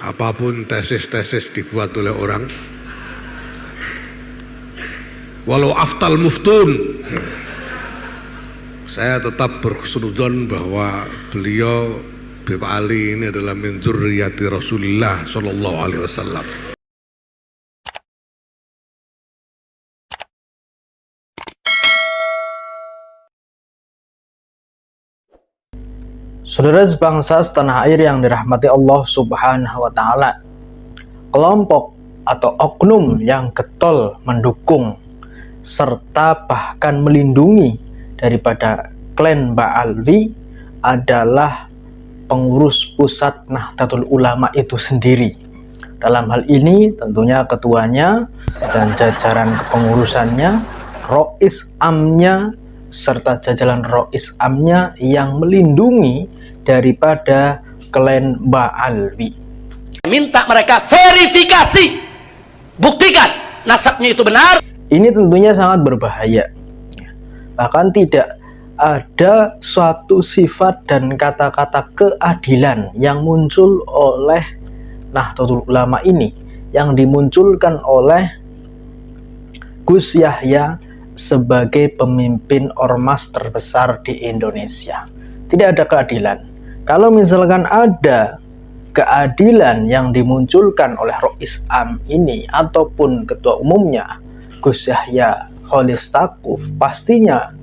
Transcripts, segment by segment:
Apapun tesis-tesis dibuat oleh orang, walau aftal muftun, saya tetap berhusnudzon bahwa beliau Beb Ali ini adalah min dzurriyyati Rasulullah sallallahu alaihi wasallam. Saudara sebangsa setanah air yang dirahmati Allah Subhanahu wa Ta'ala, kelompok atau oknum yang getol mendukung serta bahkan melindungi daripada klan Ba'alwi adalah pengurus pusat Nahdlatul Ulama itu sendiri. Dalam hal ini tentunya ketuanya dan jajaran kepengurusannya, Rois Amnya serta jajaran Rois Amnya yang melindungi daripada klan Ba'alwi. Minta mereka verifikasi, buktikan nasabnya itu benar. Ini tentunya sangat berbahaya. Bahkan tidak ada suatu sifat dan kata-kata keadilan yang muncul oleh Nahdlatul Ulama ini, yang dimunculkan oleh Gus Yahya sebagai pemimpin ormas terbesar di Indonesia. Tidak ada keadilan. Kalau misalkan ada keadilan yang dimunculkan oleh Rois Am ini ataupun ketua umumnya Gus Yahya Khalil Stakuf, pastinya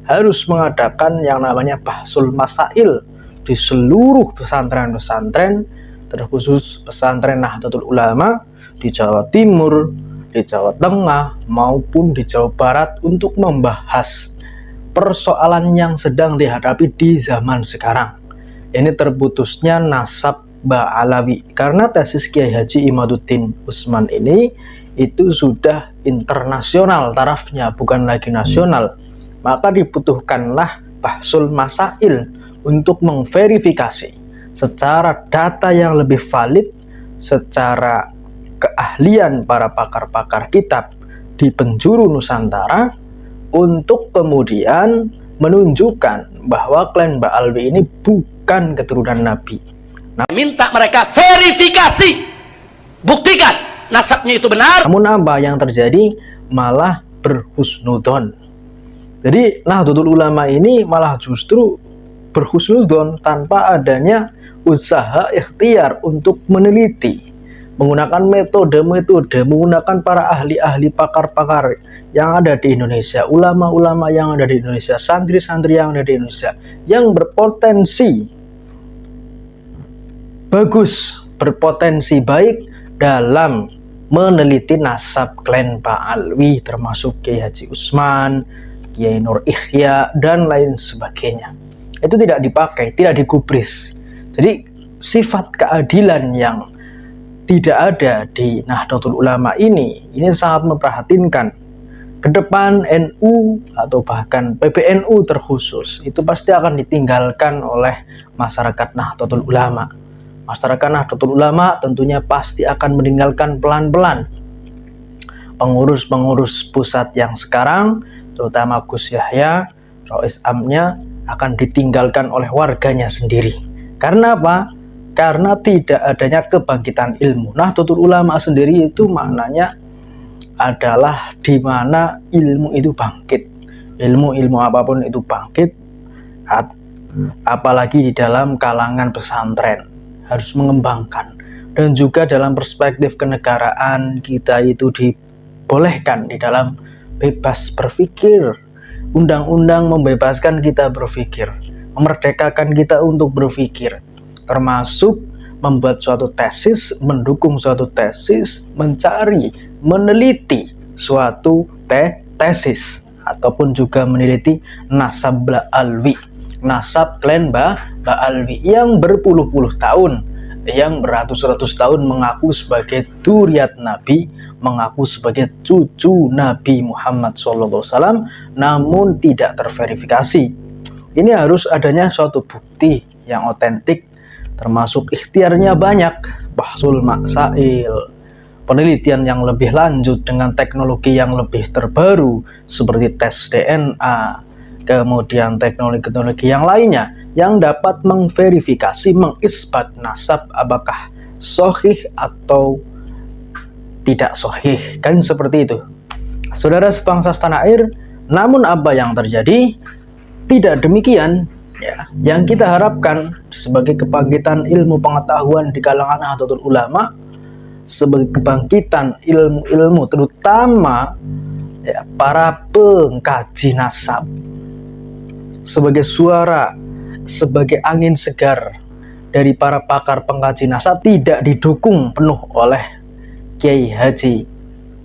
harus mengadakan yang namanya bahsul masail di seluruh pesantren-pesantren, terkhusus pesantren Nahdlatul Ulama di Jawa Timur, di Jawa Tengah maupun di Jawa Barat, untuk membahas persoalan yang sedang dihadapi di zaman sekarang. Ini terputusnya nasab Ba'alawi, karena tesis Kiai Haji Imaduddin Utsman ini itu sudah internasional tarafnya, bukan lagi nasional. Maka dibutuhkanlah bahsul masail untuk memverifikasi secara data yang lebih valid, secara keahlian para pakar-pakar kitab di penjuru Nusantara, untuk kemudian menunjukkan bahwa klan Ba'alwi ini bukan keturunan Nabi. Minta mereka verifikasi, buktikan nasabnya itu benar. Namun apa yang terjadi? Malah berhusnudzon. Jadi Nahdlatul Ulama ini malah justru berhusnudzon tanpa adanya usaha ikhtiar untuk meneliti, menggunakan metode-metode, menggunakan para ahli-ahli pakar-pakar yang ada di Indonesia, ulama-ulama yang ada di Indonesia, santri-santri yang ada di Indonesia, yang berpotensi bagus, berpotensi baik dalam meneliti nasab klan Ba'alwi, termasuk Kiai Haji Utsman, Kiai Nur Ikhya, dan lain sebagainya. Itu tidak dipakai, tidak digubris. Jadi sifat keadilan yang tidak ada di Nahdlatul Ulama ini sangat memprihatinkan. Ke depan NU atau bahkan PBNU terkhusus itu pasti akan ditinggalkan oleh masyarakat Nahdlatul Ulama. Masyarakat Nahdlatul Ulama tentunya pasti akan meninggalkan pelan-pelan pengurus-pengurus pusat yang sekarang, terutama Gus Yahya, Rois Amnya, akan ditinggalkan oleh warganya sendiri. Karena apa? Karena tidak adanya kebangkitan ilmu. Nahdlatul Ulama sendiri itu maknanya adalah di mana ilmu itu bangkit. Ilmu apapun itu bangkit, apalagi di dalam kalangan pesantren, harus mengembangkan. Dan juga dalam perspektif kenegaraan, kita itu dibolehkan di dalam bebas berpikir. Undang-undang membebaskan kita berpikir, memerdekakan kita untuk berpikir, termasuk membuat suatu tesis, mendukung suatu tesis, mencari, meneliti suatu tesis, ataupun juga meneliti nasab Ba'alwi, nasab klan Ba'alwi yang berpuluh-puluh tahun, yang beratus-ratus tahun mengaku sebagai dzurriyyat Nabi, mengaku sebagai cucu Nabi Muhammad SAW, namun tidak terverifikasi. Ini harus adanya suatu bukti yang otentik, termasuk ikhtiarnya banyak, bahsul masail, penelitian yang lebih lanjut dengan teknologi yang lebih terbaru seperti tes DNA, kemudian teknologi-teknologi yang lainnya yang dapat memverifikasi, mengisbat nasab apakah sahih atau tidak sahih, kan seperti itu. Saudara sebangsa setanah air, namun apa yang terjadi? Tidak demikian ya. Yang kita harapkan sebagai kebangkitan ilmu pengetahuan di kalangan Nahdlatul Ulama, sebagai kebangkitan ilmu-ilmu terutama ya, para pengkaji nasab, sebagai suara, sebagai angin segar dari para pakar pengkaji nasab, tidak didukung penuh oleh Kiai Haji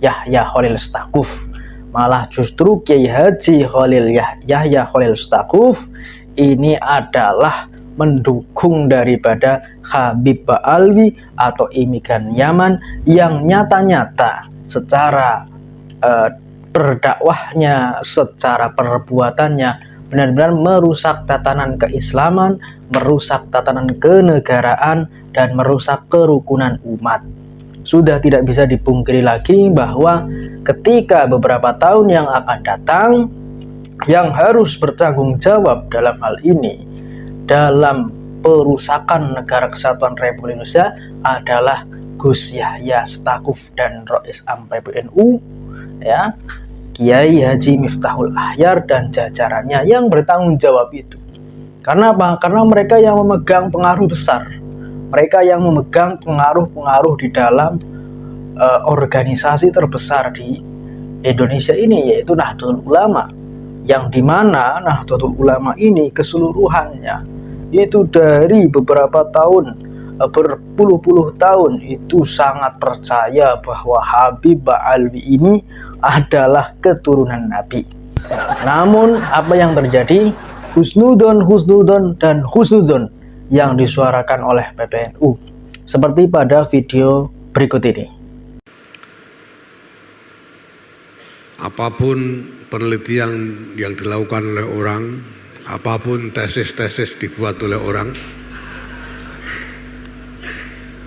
Yahya Khalil Stakuf. Malah justru Kiai Haji Yahya Khalil Stakuf ini adalah mendukung daripada Habib Ba'alwi atau imigran Yaman yang nyata-nyata secara berdakwahnya, secara perbuatannya benar-benar merusak tatanan keislaman, merusak tatanan kenegaraan, dan merusak kerukunan umat. Sudah tidak bisa dipungkiri lagi bahwa ketika beberapa tahun yang akan datang, yang harus bertanggung jawab dalam hal ini, dalam perusakan Negara Kesatuan Republik Indonesia adalah Gus Yahya Stakuf dan Rois Am PBNU, ya, Kiai Haji Miftahul Ahyar dan jajarannya yang bertanggung jawab itu. Karena apa? Karena mereka yang memegang pengaruh besar, mereka yang memegang pengaruh-pengaruh di dalam organisasi terbesar di Indonesia ini, yaitu Nahdlatul Ulama, yang dimana Nahdlatul Ulama ini keseluruhannya itu dari beberapa tahun, berpuluh-puluh tahun itu sangat percaya bahwa Habib Ba'alwi ini adalah keturunan Nabi. Namun apa yang terjadi? Husnudon dan husnudon yang disuarakan oleh PBNU, seperti pada video berikut ini. Apapun penelitian yang dilakukan oleh orang, apapun tesis-tesis dibuat oleh orang,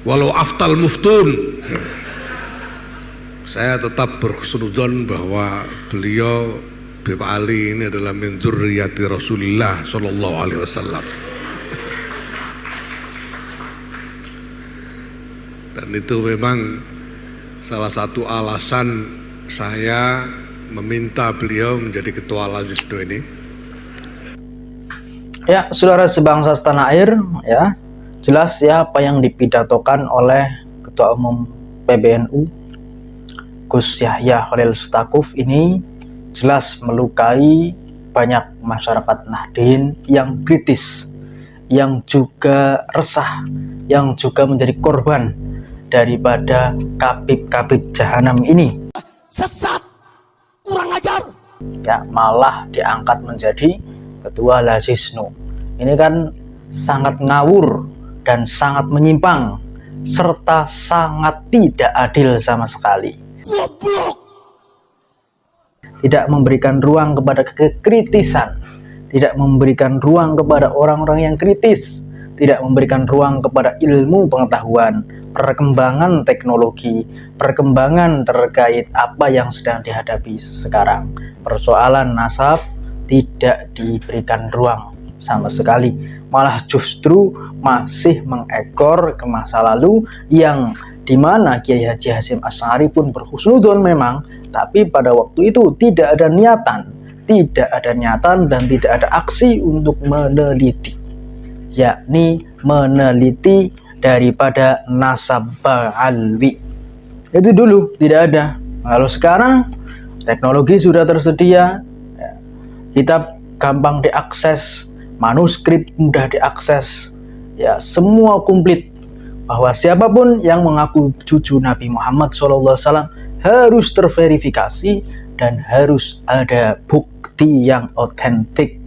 walau aftal muftun, saya tetap berhusnuzon bahwa beliau Habib Ali ini adalah min dzurriyyati Rasulillah sallallahu alaihi wasallam. Dan itu memang salah satu alasan saya meminta beliau menjadi ketua Lazisno ini. Ya, saudara sebangsa setanah air, ya, jelas ya apa yang dipidatokan oleh Ketua Umum PBNU Gus Yahya Khalil Stakuf ini jelas melukai banyak masyarakat Nahdien yang kritis, yang juga resah, yang juga menjadi korban daripada kabib-kabib jahanam ini. Sesat, kurang ajar. Ya, malah diangkat menjadi ketua Lazisno. Ini kan sangat ngawur dan sangat menyimpang serta sangat tidak adil sama sekali. Goblok. Tidak memberikan ruang kepada kekritisan, tidak memberikan ruang kepada orang-orang yang kritis, tidak memberikan ruang kepada ilmu pengetahuan, perkembangan teknologi, perkembangan terkait apa yang sedang dihadapi sekarang. Persoalan nasab tidak diberikan ruang sama sekali, malah justru masih mengekor ke masa lalu yang dimana Kiai Haji Hasyim Asy'ari pun berhusnudzon memang, tapi pada waktu itu tidak ada niatan dan tidak ada aksi untuk meneliti, yakni meneliti daripada nasab Ba'alwi. Itu dulu tidak ada. Lalu sekarang teknologi sudah tersedia, kitab gampang diakses, manuskrip mudah diakses, ya semua komplit. Bahwa siapapun yang mengaku cucu Nabi Muhammad SAW harus terverifikasi dan harus ada bukti yang otentik